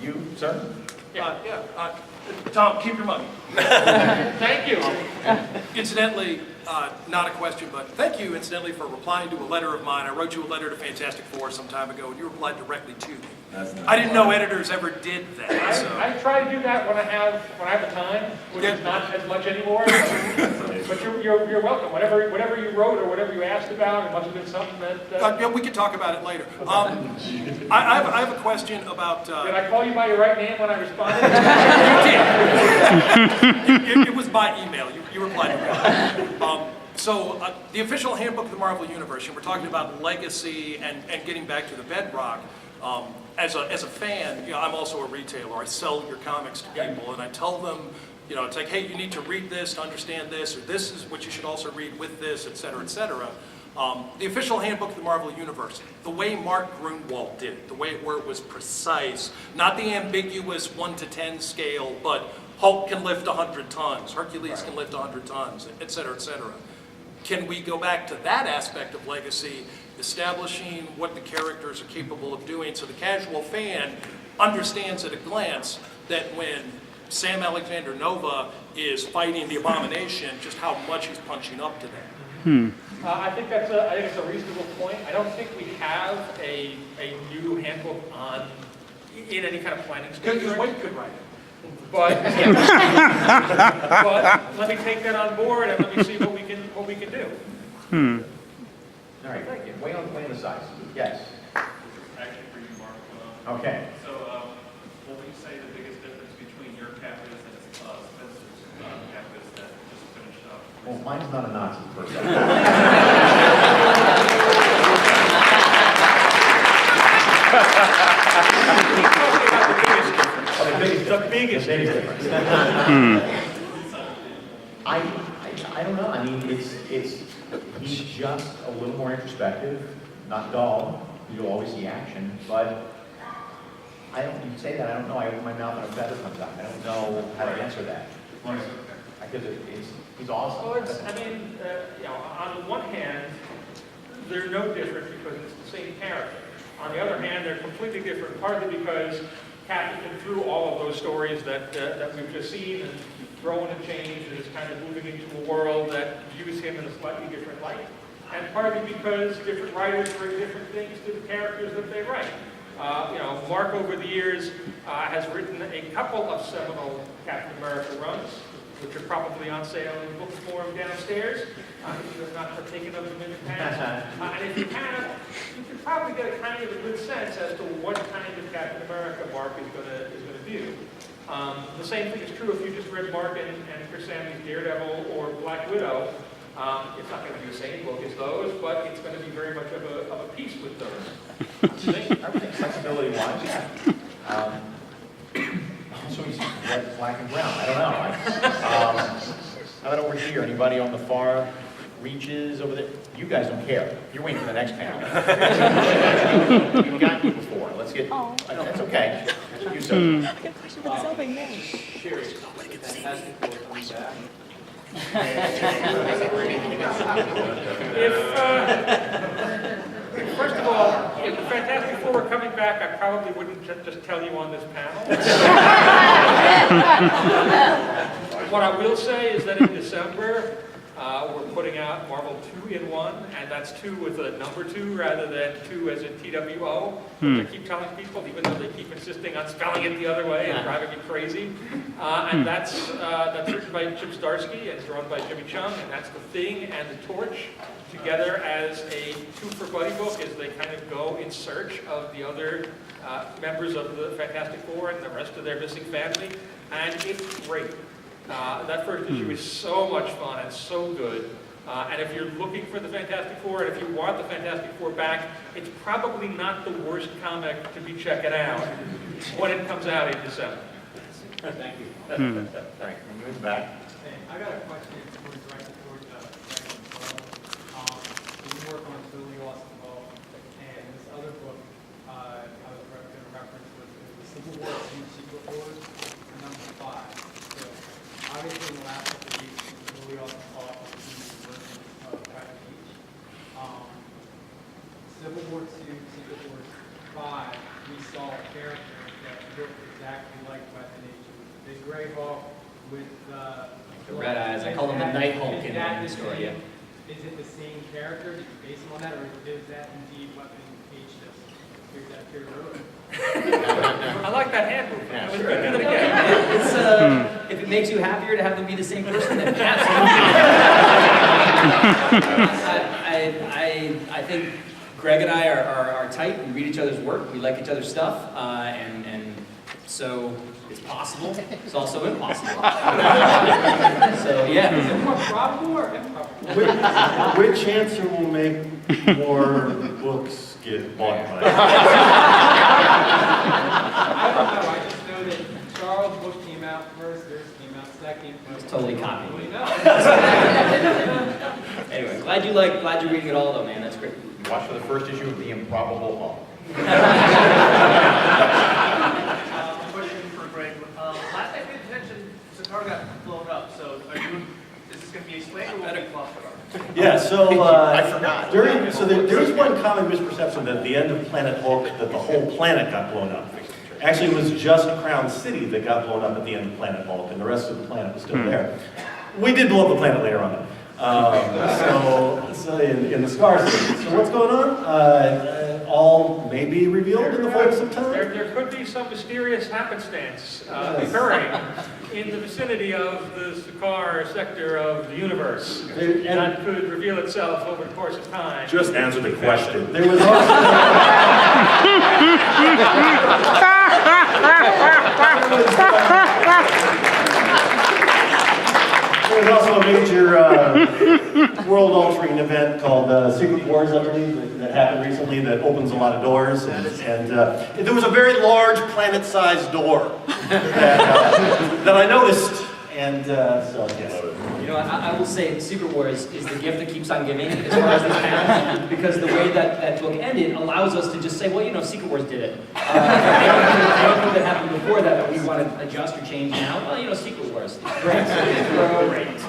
You, sir? Tom, keep your money. Thank you. Incidentally, not a question, but thank you, incidentally, for replying to a letter of mine. I wrote you a letter to Fantastic Four some time ago, and you replied directly to me. I didn't know editors ever did that. So. I try to do that when I have the time, which is not as much anymore. But you're welcome. Whatever you wrote or whatever you asked about, it must have been something that. Yeah, we can talk about it later. I have a question about. Did I call you by your right name when I responded? You did. It was by email. You replied to me. So the official handbook of the Marvel Universe, and we're talking about legacy and getting back to the bedrock. As a fan, I'm also a retailer. I sell your comics to people, and I tell them, it's like, hey, you need to read this to understand this, or this is what you should also read with this, et cetera, et cetera. The official handbook of the Marvel Universe, the way Mark Grunwald did it, where it was precise, not the ambiguous 1 to 10 scale, but Hulk can lift 100 tons, Hercules can lift 100 tons, et cetera, et cetera. Can we go back to that aspect of legacy, establishing what the characters are capable of doing so the casual fan understands at a glance that when Sam Alexander Nova is fighting the Abomination, just how much he's punching up to that? I think it's a reasonable point. I don't think we have a new handbook in any kind of planning stage. Because Wade could write it. But let me take that on board and let me see what we can do. All right, thank you. Way on the size. Yes. Actually, for you, Mark. Okay. So, what would you say the biggest difference between your cap is and Spencer's cap is that just finished up? Well, mine's not a Nazi person. The biggest difference. I don't know. I mean, he's just a little more introspective, not dull. you'll always see action, but I don't, you say that, I don't know, I open my mouth and a feather comes out. I don't know how to answer that. Because he's awesome. Well, on the one hand, they're no different because it's the same character. On the other hand, they're completely different, partly because Cap has been through all of those stories that we've just seen and growing and change and is kind of moving into a world that views him in a slightly different light. And partly because different writers bring different things to the characters that they write. Mark over the years has written a couple of seminal Captain America runs, which are probably on sale in book form downstairs. If you have not partaken of them in the past. And if you have, you can probably get a kind of a good sense as to what kind of Captain America Mark is going to do. The same thing is true if you just read Mark and Chris Samney's Daredevil or Black Widow. It's not going to be the same book as those, but it's going to be very much of a piece with those. I think flexibility-wise, yeah. Also, he's red, black, and brown. I don't know. How about over here? Anybody on the far reaches over there? You guys don't care. You're waiting for the next panel. We've got you before. Let's get. Oh. That's okay. You so. I got a question for the Zelbing now. First of all, if the Fantastic Four were coming back, I probably wouldn't just tell you on this panel. What I will say is that in December, we're putting out Marvel 2-in-1, and that's 2 with a number 2 rather than 2 as in TWO, which I keep telling people, even though they keep insisting on spelling it the other way and driving me crazy. And that's written by Chip Zdarsky and drawn by Jimmy Chung, and that's the Thing and the Torch together as a 2-for-buddy book as they kind of go in search of the other members of the Fantastic Four and the rest of their missing family, and it's great. That first issue is so much fun and so good. And if you're looking for the Fantastic Four, and if you want the Fantastic Four back, it's probably not the worst comic to be checking out when it comes out in December. Thank you. Frank, we're moving back. I got a question directed towards Dragon Ball. You work on Billy Austin Ball, and this other book I was going to reference was the Civil War II Secret Wars, number 5. So obviously in the last couple of weeks, Billy Austin Ball was the version of Private Beach. Civil War II Secret Wars 5, we saw a character that looked exactly like Weapon H. The Gray Hawk with The red eyes. I call him the Night Hulk in the story, yeah. Is it the same character? Did you base him on that, or is that indeed Weapon H just figured that pure road? I like that hand movement. Yeah, Do sure. it again. It's, if it makes you happier to have them be the same person, then absolutely. I think Greg and I are tight. We read each other's work. We like each other's stuff, and so it's possible. It's also impossible. So yeah. Is it more probable or improbable? Which answer will make more books get bought by? I don't know. I just know that Charles' book came out first, yours came out second. It's totally copied. We know. Anyway, glad you're reading it all though, man. That's great. Watch for the first issue of The Improbable Hulk. Question for Greg. Last I paid attention, Sakara got blown up, so is this going to be explained or will it be cloth? Yeah, so I forgot. there was one common misperception that at the end of Planet Hulk that the whole planet got blown up. Actually, it was just Crown City that got blown up at the end of Planet Hulk, and the rest of the planet was still there. We did blow up the planet later on, though. So in the Scar City. So what's going on? All may be revealed in the fullness of time. There could be some mysterious happenstance occurring in the vicinity of the Sakaar sector of the universe that could reveal itself over the course of time. Just answer the question. There was also There's also a major world-altering event called Secret Wars, I believe, that happened recently that opens a lot of doors. And there was a very large planet-sized door that I noticed. And so, yes. know, I will say Secret Wars is the gift that keeps on giving as far as these panels, because the way that book ended allows us to just say, well, you know, Secret Wars did it. Anything that happened before that we want to adjust or change now, well, you know, Secret Wars. Great. Great.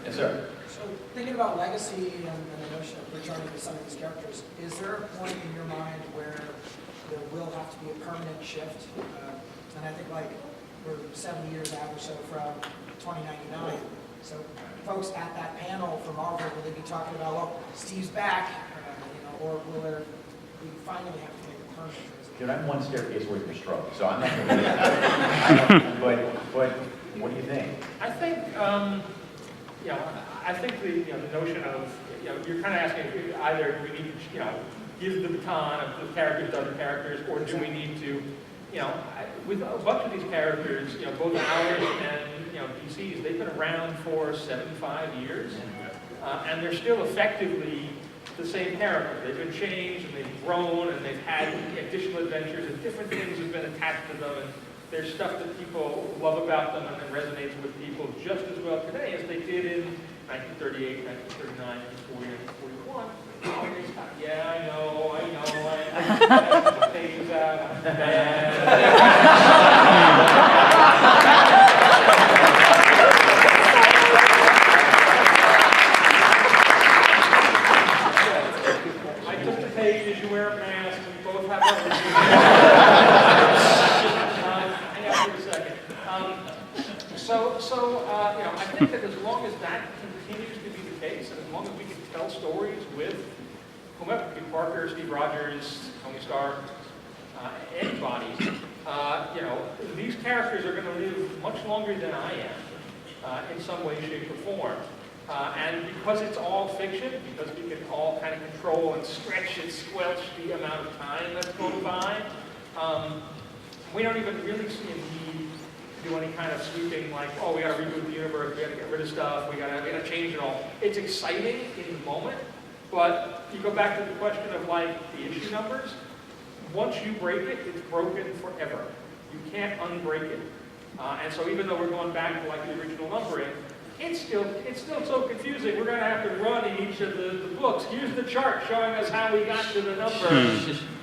Yes, sir. So thinking about legacy and the notion of returning to some of these characters, is there a point in your mind where there will have to be a permanent shift? And I think like we're 70 years out or so from 2099. So folks at that panel for Marvel, will they be talking about, well, Steve's back, you know, or will there we finally have to make a permanent transition? Dude, I'm one staircase away from a stroke, so I'm not going to do that. But what do you think? I think, you know, I think the notion of, you know, you're kind of asking either do we need to, you know, give the baton of the characters to other characters, or do we need to, you know, with a bunch of these characters, you know, both ours and, you know, DC's, they've been around for 75 years, and they're still effectively the same character. They've been changed, and they've grown, and they've had additional adventures, and different things have been attached to them, and there's stuff that people love about them, and that resonates with people just as well today as they did in 1938, 1939, 1940, 1941. Yeah, I know, I things out, I took the page as you wear a mask, and we both have hang on for a second. You know, I think that as long as that continues to be the case, and as long as we can tell stories with whomever, Peter Parker, Steve Rogers, Tony Stark, anybody, you know, these characters are going to live much longer than I am, in some way, shape, or form. And because it's all fiction, because we can all kind of control and stretch and squelch the amount of time that's going by, we don't even really see a need to do any kind of sweeping, like, oh, we got to reboot the universe, we got to get rid of stuff, we got to change it all. It's exciting in the moment, but you go back to the question of like the issue numbers. Once you break it, it's broken forever. You can't unbreak it. And so even though we're going back to like the original numbering, it's still so confusing. We're going to have to run in each of the books. Here's the chart showing us how we got to the number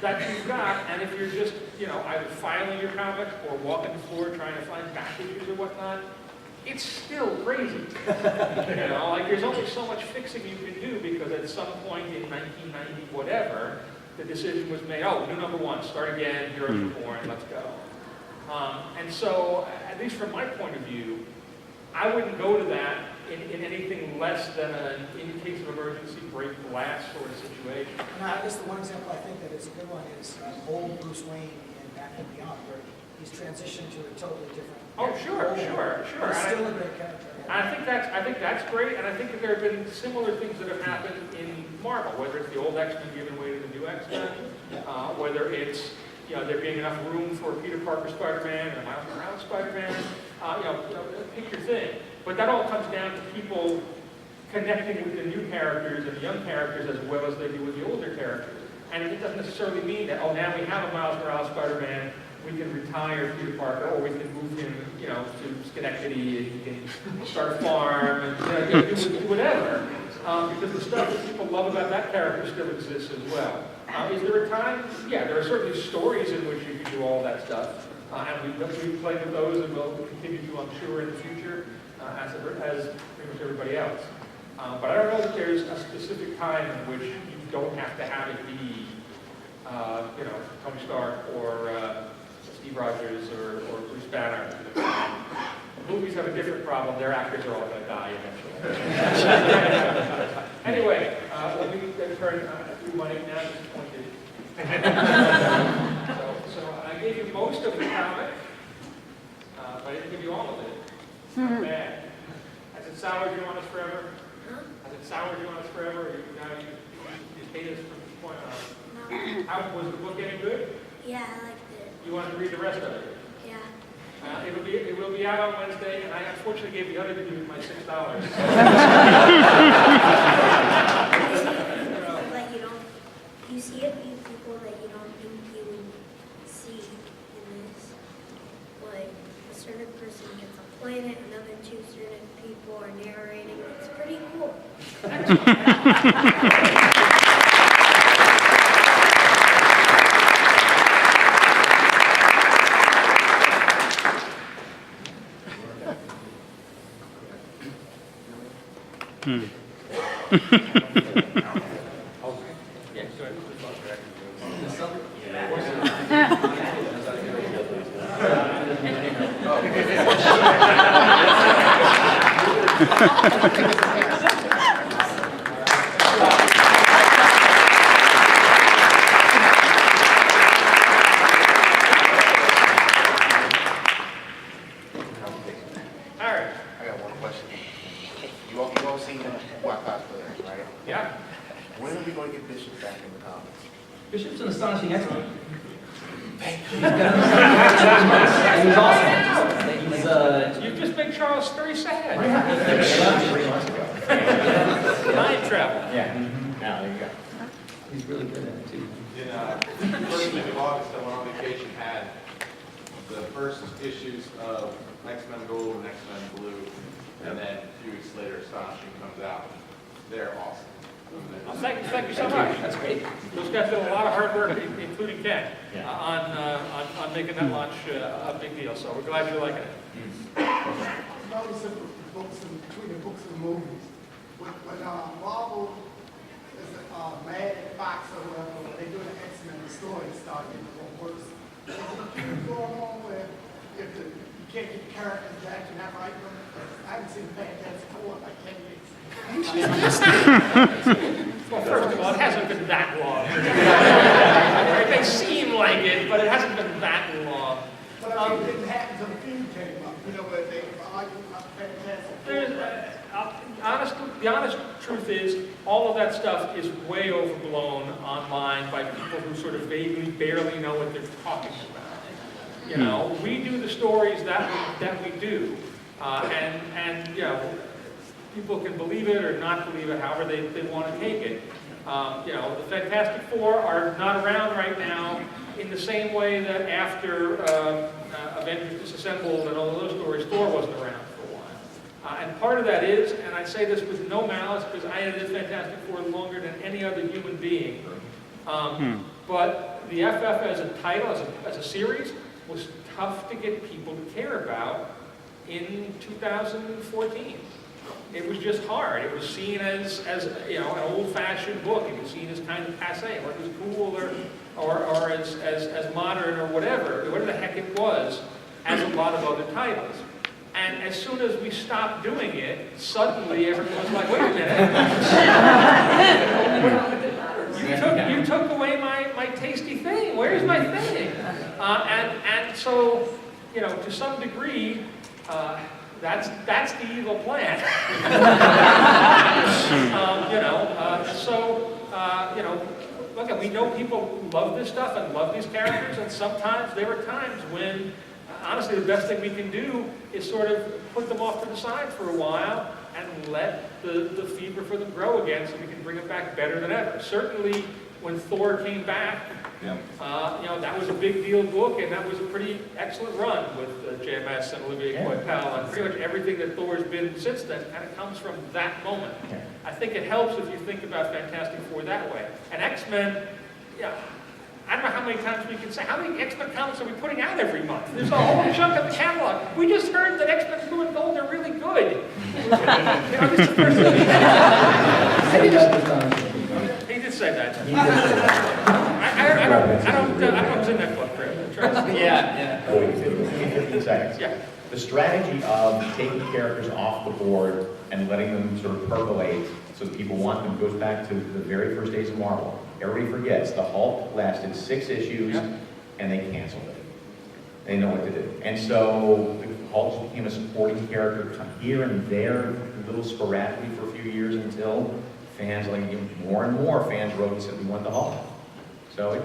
that you've got. And if you're just, you know, either filing your comics or walking the floor trying to find back issues or whatnot, it's still crazy. You know, like there's only so much fixing you can do because at some point in 1990, whatever, the decision was made, oh, new number one, start again, heroes are born, let's go. And so, at least from my point of view, I wouldn't go to that in anything less than an in case of emergency break glass sort of situation. And I guess the one example I think that is a good one is old Bruce Wayne in Batman Beyond, where he's transitioned to a totally different. Oh, sure. He's still a great character. I think that's great, and I think that there have been similar things that have happened in Marvel, whether it's the old X-Men giving way to the new X-Men, whether it's, you know, there being enough room for Peter Parker Spider-Man and Miles Morales Spider-Man, pick your thing. But that all comes down to people connecting with the new characters and the young characters as well as they do with the older characters. And it doesn't necessarily mean that, oh, now we have a Miles Morales Spider-Man, we can retire Peter Parker, or we can move him, you know, to Schenectady, and he can start a farm, and do whatever. Because the stuff that people love about that character still exists as well. Is there a time? Yeah, there are certainly stories in which you can do all that stuff. And we've played with those, and we'll continue to, I'm sure, in the future, as pretty much everybody else. But I don't know that there's a specific time in which you don't have to have it be, you know, Tony Stark or Steve Rogers or Bruce Banner. Movies have a different problem. Their actors are all going to die eventually. Anyway, let me turn through my now disappointed. So I gave you most of the comic, but I didn't give you all of it. Not bad. Has it soured you on us forever? Has it soured you on us forever? Or you hate us from this point on? How was the book any good? Yeah, I liked it. You want to read the rest of it? Yeah. It will be out on Wednesday, and I unfortunately gave the other dude my $6. Like you see a few people that you don't think you would see in this. Like a certain person gets a explain it, and then two certain people are narrating. It's pretty cool. I got one question. You all seen Black Cosplayer, right? Yeah. When are we going to get Bishop back in the comics? Bishop's an astonishing X-Men. Thank you. He's awesome. You just make Charles very sad. 3 months ago. Time travel. Yeah. Now, there you go. He's really good at it too. In first week of August, I went on vacation, had the first issues of X-Men Gold and X-Men Blue, and then a few weeks later, Astonishing comes out. They're awesome. Thank you so much. That's great. Those guys did a lot of hard work, including Ken, Yeah. on making that launch a big deal. So we're glad you're liking it. Noticing the books and between the books and the movies. When Marvel is Mad at Fox or whatever, when they do the X-Men, the story starts getting a little worse. Is it going on where if you can't get the characters back, you're not writing them? I haven't seen Fantastic Four in like 10 years. Well, first of all, it hasn't been that long. It may seem like it, but it hasn't been that long. But I mean, it didn't happen until the film came up, you know, where they argued about Fantastic Four. The honest truth is, all of that stuff is way overblown online by people who sort of vaguely, barely know what they're talking about. You know, we do the stories that we do, and you know, people can believe it or not believe it, however they want to take it. You know, the Fantastic Four are not around right now in the same way that after Avengers Disassembled and all of those stories, Thor wasn't around for a while. And part of that is, and I say this with no malice because I edited Fantastic Four longer than any other human being, but the FF as a title, as a series, was tough to get people to care about in 2014. It was just hard. It was seen as you know, an old-fashioned book. It was seen as kind of passé, or it was cool, or as modern, or whatever the heck it was, as a lot of other titles. And as soon as we stopped doing it, suddenly everyone was like, wait a minute, you took away my tasty thing. Where's my thing? And so, you know, to some degree, that's the evil plan. You know, look, we know people love this stuff and love these characters, and sometimes there are times when, honestly, the best thing we can do is sort of put them off to the side for a while and let the fever for them grow again, so we can bring them back better than ever. Certainly, when Thor came back, you know, that was a big deal book, and that was a pretty excellent run with JMS and Olivier Coipel, and pretty much everything that Thor's been since then kind of comes from that moment. I think it helps if you think about Fantastic Four that way. And X-Men, yeah, I don't know how many times we can say, how many X-Men comics are we putting out every month? There's a whole chunk of the catalog. We just heard that X-Men Blue and Gold are really good. You know, this is the first thing. He did say that. I don't know what's in that book, Chris. Yeah. 15 seconds. Yeah. The strategy of taking characters off the board and letting them sort of percolate so that people want them goes back to the very first days of Marvel. Everybody forgets the Hulk lasted 6 issues and they canceled it. They know what to do. And so the Hulk became a supporting character here and there, a little sporadically for a few years until fans, like more and more fans wrote and said we want the Hulk. So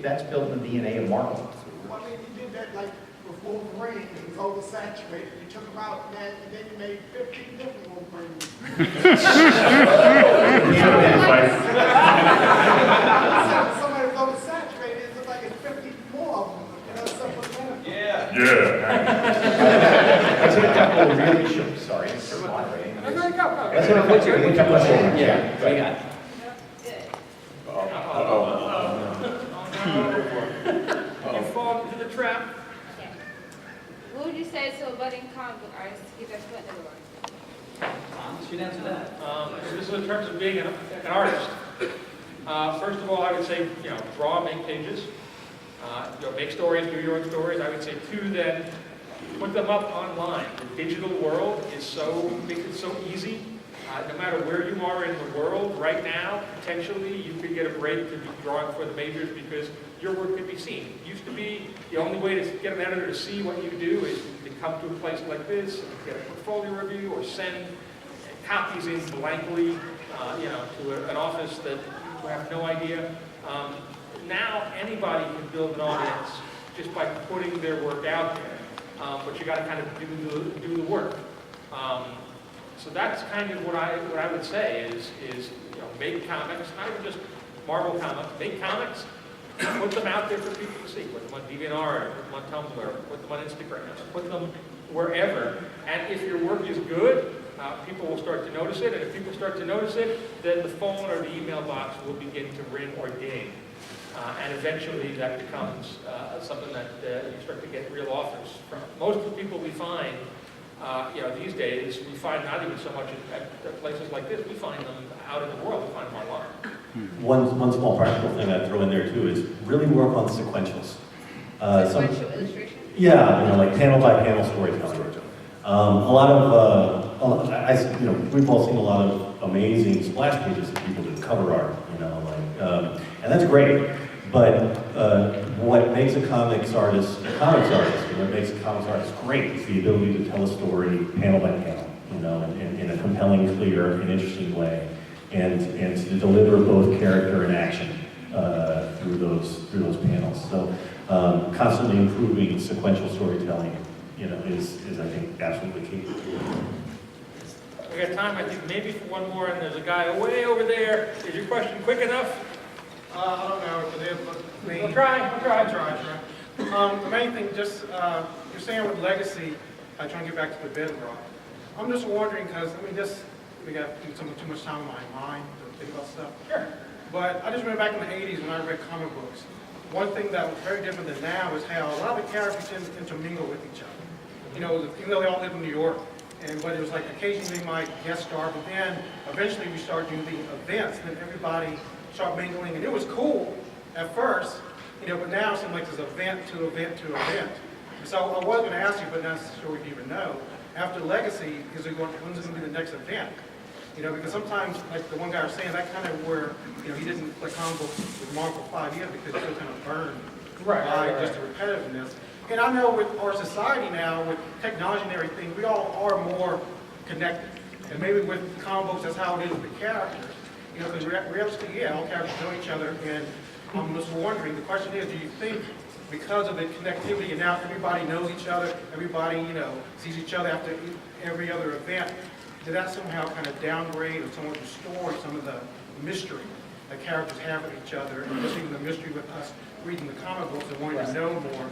that's built in the DNA of Marvel. Well, I mean, you did that like with Wolverine. It was oversaturated. You took him out, man, and then you made 15 different Wolverines. Somebody was oversaturated. It looked like it's 50 more of them. You know, something like that. Yeah. couple of really short, sorry, it's moderating. No, go, go. Let's have a quick question. Yeah, what do you got? You fall into the trap. What would you say to a budding comic book artist to get their foot in the door? Should answer that. This is in terms of being an artist. First of all, I would say, draw, make pages. Make stories, do your own stories. I would say, too, then, put them up online. The digital world makes it so easy. No matter where you are in the world, right now, potentially, you could get a break to be drawing for the majors because your work could be seen. It used to be the only way to get an editor to see what you do is to come to a place like this and get a portfolio review or send copies in blankly, to an office that you have no idea. Now anybody can build an audience just by putting their work out there, but you got to kind of do the work. So that's kind of what I would say is make comics, not even just Marvel comics, make comics, put them out there for people to see. Put them on DeviantArt, put them on Tumblr, put them on Instagram, put them wherever. And if your work is good, people will start to notice it. And if people start to notice it, then the phone or the email box will begin to ring or ding. And eventually that becomes something that you start to get real offers from. Most of the people we find, these days, we find not even so much at places like this, we find them out in the world, we find them online. One small practical thing I'd throw in there too is really work on sequentials. Sequential illustration? Yeah, like panel by panel storytelling. We've all seen a lot of amazing splash pages that people do, cover art, and that's great. But what makes a comics artist, and what makes a comics artist great is the ability to tell a story panel by panel, in a compelling, clear, and interesting way, and to deliver both character and action through those panels. So constantly improving sequential storytelling, is I think absolutely key. We got time, I think, maybe for one more, and there's a guy way over there. Is your question quick enough? I don't know if it is, but We'll try. The main thing, just you're saying with legacy, trying to get back to the bedrock. I'm just wondering because we got too much time in my mind to think about stuff. Sure. But I just remember back in the '80s when I read comic books. One thing that was very different than now is how a lot of the characters tend to intermingle with each other. Even though they all live in New York, but it was like occasionally they might guest star, but then eventually we started doing the events, and then everybody started mingling, and it was cool at first, but now it seems like there's event to event to event. So I was going to ask you, but not sure if you even know, after Legacy, when's going to be the next event? Because sometimes, like the one guy was saying, that kind of where, he didn't play comic books with Marvel for 5 years because he was kind of burned by just the repetitiveness. And I know with our society now, with technology and everything, we all are more connected. And maybe with comic books, that's how it is with the characters. Because realistically, all characters know each other. And I'm just wondering, the question is, do you think because of the connectivity and now everybody knows each other, everybody, sees each other after every other event, did that somehow kind of downgrade or somewhat restore some of the mystery that characters have with each other, and just even the mystery with us reading the comic books and wanting to know more